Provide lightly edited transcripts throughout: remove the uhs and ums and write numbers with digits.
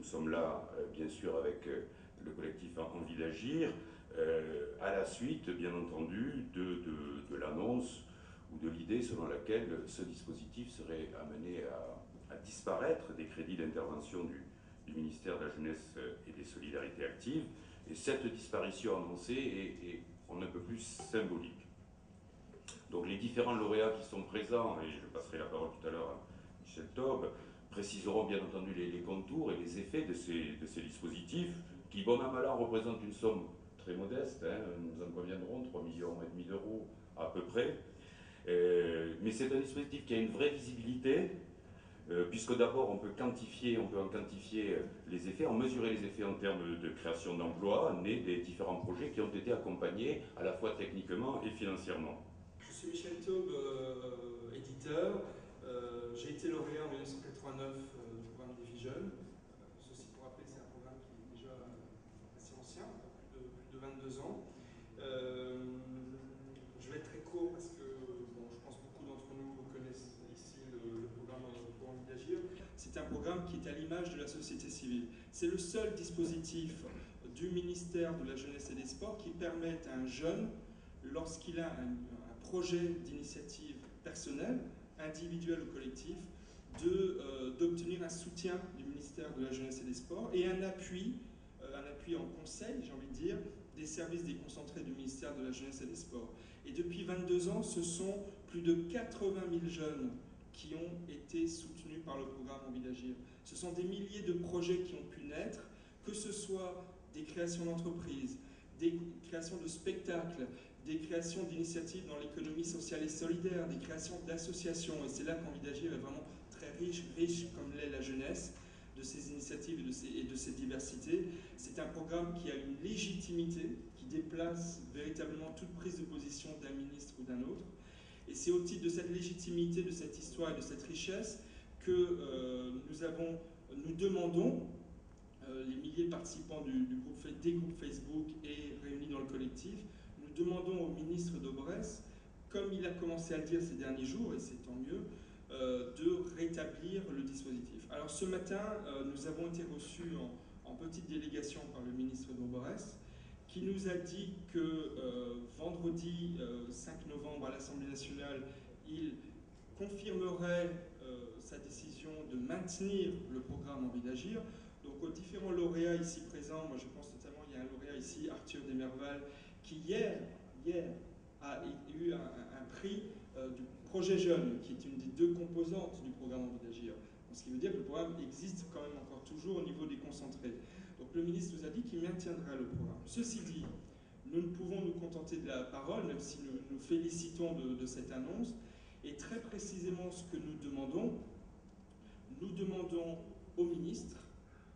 sommes là, bien sûr, avec le collectif Envie d'agir, à la suite, bien entendu, de l'annonce ou de l'idée selon laquelle ce dispositif serait amené à disparaître des crédits d'intervention du ministère de la Jeunesse et des Solidarités actives. Et cette disparition annoncée est on ne peut plus symbolique. Donc les différents lauréats qui sont présents, et je passerai la parole tout à l'heure à Michel Taube, préciseront bien entendu les contours et les effets de ces dispositifs, qui, bon an mal an, représentent une somme très modeste, hein, nous en conviendrons, 3,5 millions d'euros à peu près. Mais c'est un dispositif qui a une vraie visibilité, puisque d'abord on peut en quantifier les effets, en mesurer les effets en termes de création d'emplois, nés des différents projets qui ont été accompagnés à la fois techniquement et financièrement. Je suis Michel Taube, éditeur. J'ai été lauréat en 1989 du programme Division. Ceci pour rappeler que c'est un programme qui est déjà assez ancien, plus de 22 ans. Je vais être très court parce que bon, je pense que beaucoup d'entre nous connaissent ici le programme pour Envie d'agir. C'est un programme qui est à l'image de la société civile. C'est le seul dispositif du ministère de la Jeunesse et des Sports qui permet à un jeune, lorsqu'il a un projet d'initiative personnelle, individuelle ou collectif, d'obtenir un soutien du ministère de la Jeunesse et des Sports et un appui en conseil, j'ai envie de dire, des services déconcentrés du ministère de la Jeunesse et des Sports. Et depuis 22 ans, ce sont plus de 80 000 jeunes qui ont été soutenus par le programme Envie d'agir. Ce sont des milliers de projets qui ont pu naître, que ce soit des créations d'entreprises, des créations de spectacles, des créations d'initiatives dans l'économie sociale et solidaire, des créations d'associations. Et c'est là qu'Envie d'agir est vraiment très riche comme l'est la jeunesse, de ces initiatives et de ces diversités. C'est un programme qui a une légitimité, qui déplace véritablement toute prise de position d'un ministre ou d'un autre. Et c'est au titre de cette légitimité, de cette histoire et de cette richesse que nous demandons, les milliers de participants des groupes Facebook et réunis dans le collectif, nous demandons au ministre Daubresse, comme il a commencé à le dire ces derniers jours, et c'est tant mieux, de rétablir le dispositif. Alors ce matin, nous avons été reçus en petite délégation par le ministre Daubresse, qui nous a dit que vendredi 5 novembre à l'Assemblée nationale, il confirmerait sa décision de maintenir le programme Envie d'agir. Donc aux différents lauréats ici présents, moi je pense notamment, il y a un lauréat ici, Arthur Desmerval, qui hier a eu un prix du projet jeune, qui est une des deux composantes du programme Envie d'agir. Ce qui veut dire que le programme existe quand même encore toujours au niveau des concentrés. Donc le ministre nous a dit qu'il maintiendra le programme. Ceci dit, nous ne pouvons nous contenter de la parole, même si nous félicitons de cette annonce. Et très précisément ce que nous demandons au ministre,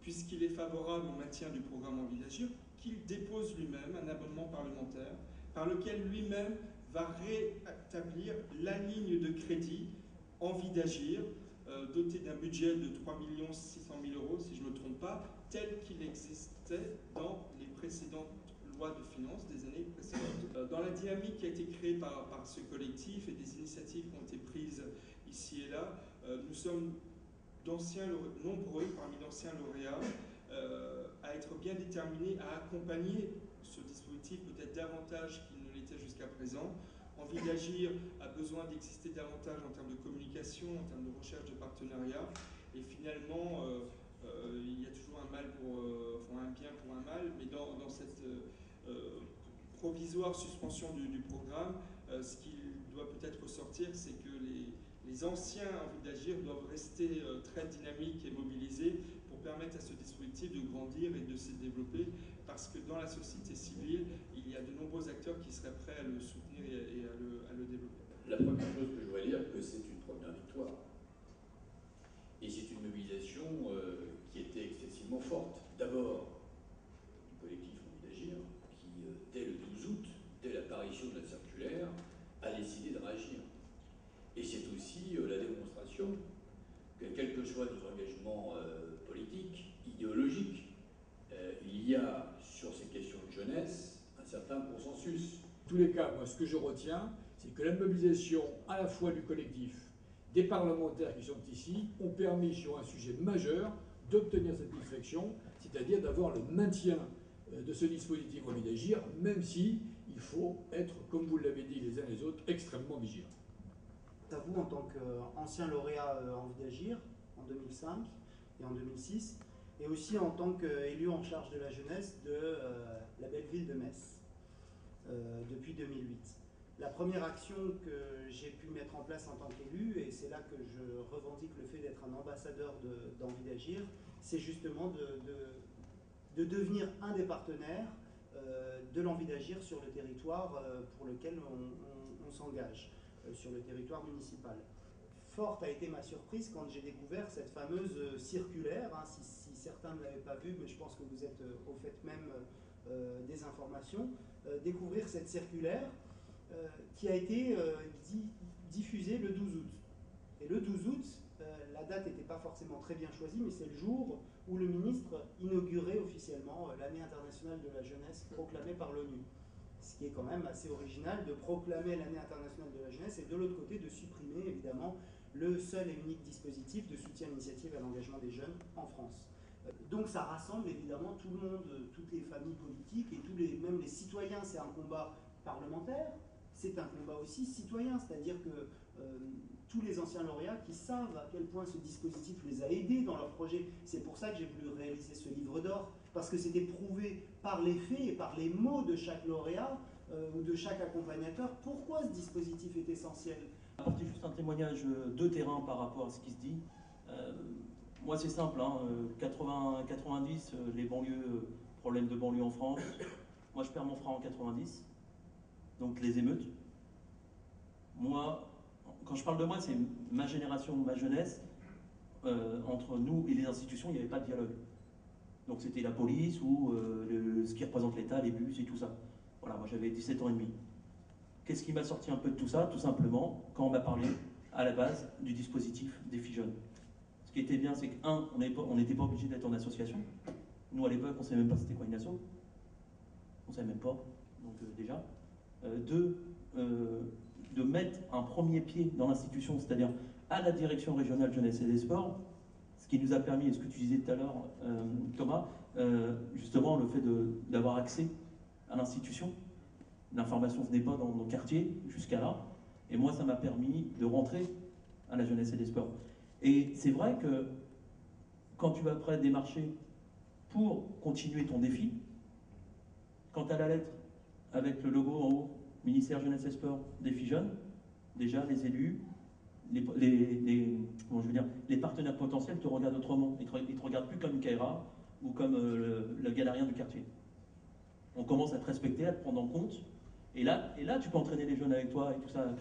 puisqu'il est favorable au maintien du programme Envie d'agir, qu'il dépose lui-même un amendement parlementaire par lequel lui-même va rétablir la ligne de crédit Envie d'agir, doté d'un budget de 3 600 000 euros, si je ne me trompe pas, tel qu'il existait dans les précédentes lois de finances des années précédentes. Dans la dynamique qui a été créée par ce collectif et des initiatives qui ont été prises ici et là, nous sommes nombreux parmi d'anciens lauréats à être bien déterminés à accompagner ce dispositif peut-être davantage qu'il ne l'était jusqu'à présent. Envie d'agir a besoin d'exister davantage en termes de communication, en termes de recherche de partenariat. Et finalement, il y a toujours un bien pour un mal, mais dans cette provisoire suspension du programme, ce qui doit peut-être ressortir, c'est que les anciens Envie d'agir doivent rester très dynamiques et mobilisés pour permettre à ce dispositif de grandir et de se développer, parce que dans la société civile, il y a de nombreux acteurs qui seraient prêts à le soutenir et à le développer. La première chose que je voudrais dire, que c'est une première victoire. Et c'est une mobilisation qui était excessivement forte. D'abord, du collectif Envie d'agir, qui, dès le 12 août, dès l'apparition de la circulaire, a décidé de réagir. Et c'est aussi la démonstration que, quel que soit nos engagements politiques, idéologiques, il y a sur ces questions de jeunesse un certain consensus. En tous les cas, moi, ce que je retiens, c'est que la mobilisation à la fois du collectif, des parlementaires qui sont ici, ont permis sur un sujet majeur d'obtenir satisfaction, c'est-à-dire d'avoir le maintien de ce dispositif Envie d'agir, même si il faut être, comme vous l'avez dit les uns les autres, extrêmement vigilants. À vous, en tant qu'ancien lauréat Envie d'agir, en 2005 et en 2006, et aussi en tant qu'élu en charge de la jeunesse de la belle ville de Metz, depuis 2008. La première action que j'ai pu mettre en place en tant qu'élu, et c'est là que je revendique le fait d'être un ambassadeur d'Envie d'agir, c'est justement de devenir un des partenaires de l'Envie d'agir sur le territoire pour lequel on s'engage, sur le territoire municipal. Forte a été ma surprise quand j'ai découvert cette fameuse circulaire, hein, si certains ne l'avaient pas vue, mais je pense que vous êtes au fait même des informations, découvrir cette circulaire qui a été diffusée le 12 août. Et le 12 août, la date n'était pas forcément très bien choisie, mais c'est le jour où le ministre inaugurait officiellement l'année internationale de la jeunesse proclamée par l'ONU. Ce qui est quand même assez original de proclamer l'année internationale de la jeunesse et de l'autre côté de supprimer évidemment le seul et unique dispositif de soutien à l'initiative et à l'engagement des jeunes en France. Donc ça rassemble évidemment tout le monde, toutes les familles politiques et même les citoyens. C'est un combat parlementaire, c'est un combat aussi citoyen, c'est-à-dire que tous les anciens lauréats qui savent à quel point ce dispositif les a aidés dans leur projet. C'est pour ça que j'ai voulu réaliser ce livre d'or, parce que c'était prouvé par les faits et par les mots de chaque lauréat ou de chaque accompagnateur pourquoi ce dispositif est essentiel. Apporter juste un témoignage de terrain par rapport à ce qui se dit. Moi c'est simple, hein, 90, les banlieues, problèmes de banlieue en France. Moi je perds mon frère en 90, donc les émeutes. Moi, quand je parle de moi, c'est ma génération, ma jeunesse. Entre nous et les institutions, il n'y avait pas de dialogue. Donc c'était la police ou ce qui représente l'État, les bus et tout ça. Voilà, moi j'avais 17 ans et demi. Qu'est-ce qui m'a sorti un peu de tout ça? Tout simplement, quand on m'a parlé à la base du dispositif Défi Jeunes. Ce qui était bien, c'est que, on n'était pas obligé d'être en association. Nous, à l'époque, on ne savait même pas c'était quoi une asso. On ne savait même pas, donc déjà. De mettre un premier pied dans l'institution, c'est-à-dire à la direction régionale jeunesse et des sports, ce qui nous a permis, et ce que tu disais tout à l'heure, Thomas, justement le fait d'avoir accès à l'institution. L'information ne venait pas dans nos quartiers jusqu'à là, et moi ça m'a permis de rentrer à la jeunesse et des sports. Et c'est vrai que quand tu vas après démarcher pour continuer ton défi, quand tu as la lettre avec le logo en haut, ministère jeunesse et sport, défi jeunes, déjà les élus, les partenaires potentiels te regardent autrement. Ils te regardent plus comme une Kaira ou comme le galérien du quartier. On commence à te respecter, à te prendre en compte. Et là, tu peux entraîner les jeunes avec toi et tout ça,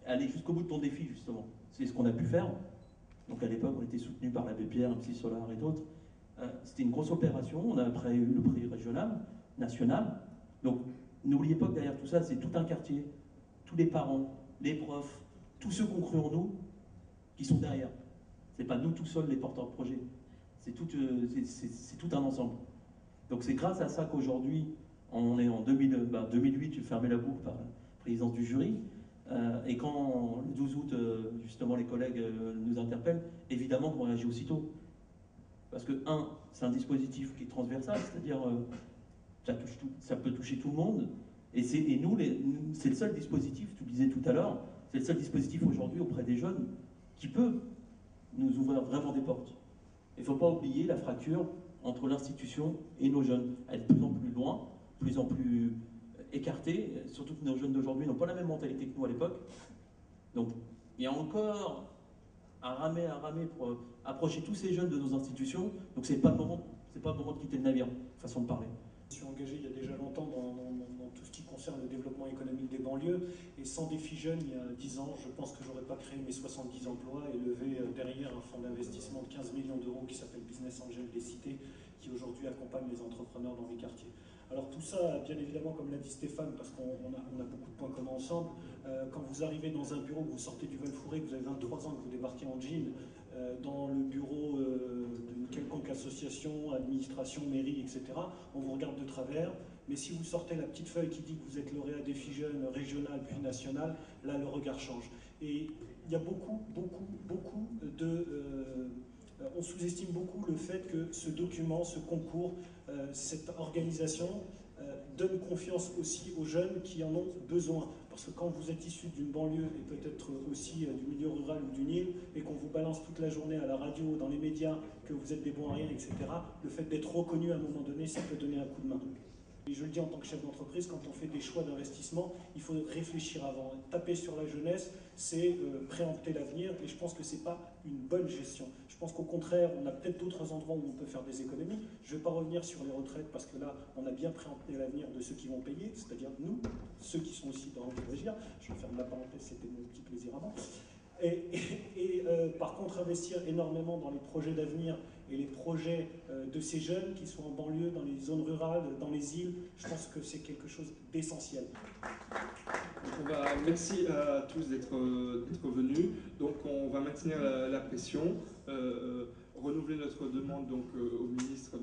aller jusqu'au bout de ton défi, justement. C'est ce qu'on a pu faire. Donc à l'époque, on était soutenu par l'abbé Pierre, MC Solar et d'autres. C'était une grosse opération. On a après eu le prix régional, national. Donc n'oubliez pas que derrière tout ça, c'est tout un quartier, tous les parents, les profs, tous ceux qui ont cru en nous, qui sont derrière. C'est pas nous tout seuls les porteurs de projet. C'est tout un ensemble. Donc c'est grâce à ça qu'aujourd'hui, on est en 2008, tu fermais la boucle par la présidence du jury. Et quand le 12 août, justement, les collègues nous interpellent, évidemment qu'on réagit aussitôt. Parce que, c'est un dispositif qui est transversal, c'est-à-dire ça peut toucher tout le monde. Et nous, c'est le seul dispositif, tu le disais tout à l'heure, c'est le seul dispositif aujourd'hui auprès des jeunes qui peut nous ouvrir vraiment des portes. Il ne faut pas oublier la fracture entre l'institution et nos jeunes. Elle est de plus en plus loin, de plus en plus écartée, surtout que nos jeunes d'aujourd'hui n'ont pas la même mentalité que nous à l'époque. Donc il y a encore à ramer pour approcher tous ces jeunes de nos institutions. Donc c'est pas le moment de quitter le navire, façon de parler. Je suis engagé il y a déjà longtemps dans tout ce qui concerne le développement économique des banlieues, et sans Défi Jeunes, il y a 10 ans, je pense que je n'aurais pas créé mes 70 emplois et levé derrière un fonds d'investissement de 15 millions d'euros qui s'appelle Business Angel des Cités, qui aujourd'hui accompagne les entrepreneurs dans les quartiers. Alors tout ça, bien évidemment, comme l'a dit Stéphane, parce qu'on a beaucoup de points communs ensemble, quand vous arrivez dans un bureau, que vous sortez du Val-Fouré, que vous avez 23 ans, que vous débarquez en jean, dans le bureau d'une quelconque association, administration, mairie, etc., on vous regarde de travers. Mais si vous sortez la petite feuille qui dit que vous êtes lauréat Défi Jeunes régional puis national, là le regard change. Et il y a beaucoup On sous-estime beaucoup le fait que ce document, ce concours, cette organisation donne confiance aussi aux jeunes qui en ont besoin. Parce que quand vous êtes issu d'une banlieue et peut-être aussi du milieu rural ou d'une île, et qu'on vous balance toute la journée à la radio, dans les médias, que vous êtes des bons à rien, etc., le fait d'être reconnu à un moment donné, ça peut donner un coup de main. Et je le dis en tant que chef d'entreprise, quand on fait des choix d'investissement, il faut réfléchir avant. Taper sur la jeunesse, c'est préempter l'avenir, et je pense que ce n'est pas une bonne gestion. Je pense qu'au contraire, on a peut-être d'autres endroits où on peut faire des économies. Je ne vais pas revenir sur les retraites, parce que là, on a bien préempté l'avenir de ceux qui vont payer, c'est-à-dire nous, ceux qui sont aussi dans l'envie d'agir. Je ferme la parenthèse, c'était mon petit plaisir avant. Par contre, investir énormément dans les projets d'avenir et les projets de ces jeunes qui sont en banlieue, dans les zones rurales, dans les îles, je pense que c'est quelque chose d'essentiel. Merci à tous d'être venus. Donc on va maintenir la pression, renouveler notre demande donc, au ministre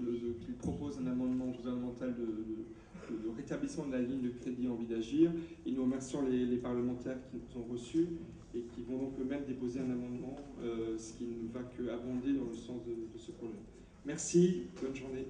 qu'il propose un amendement gouvernemental de rétablissement de la ligne de crédit Envie d'agir. Et nous remercions les parlementaires qui nous ont reçus et qui vont donc eux-mêmes déposer un amendement, ce qui ne va qu'abonder dans le sens de ce projet. Merci, bonne journée.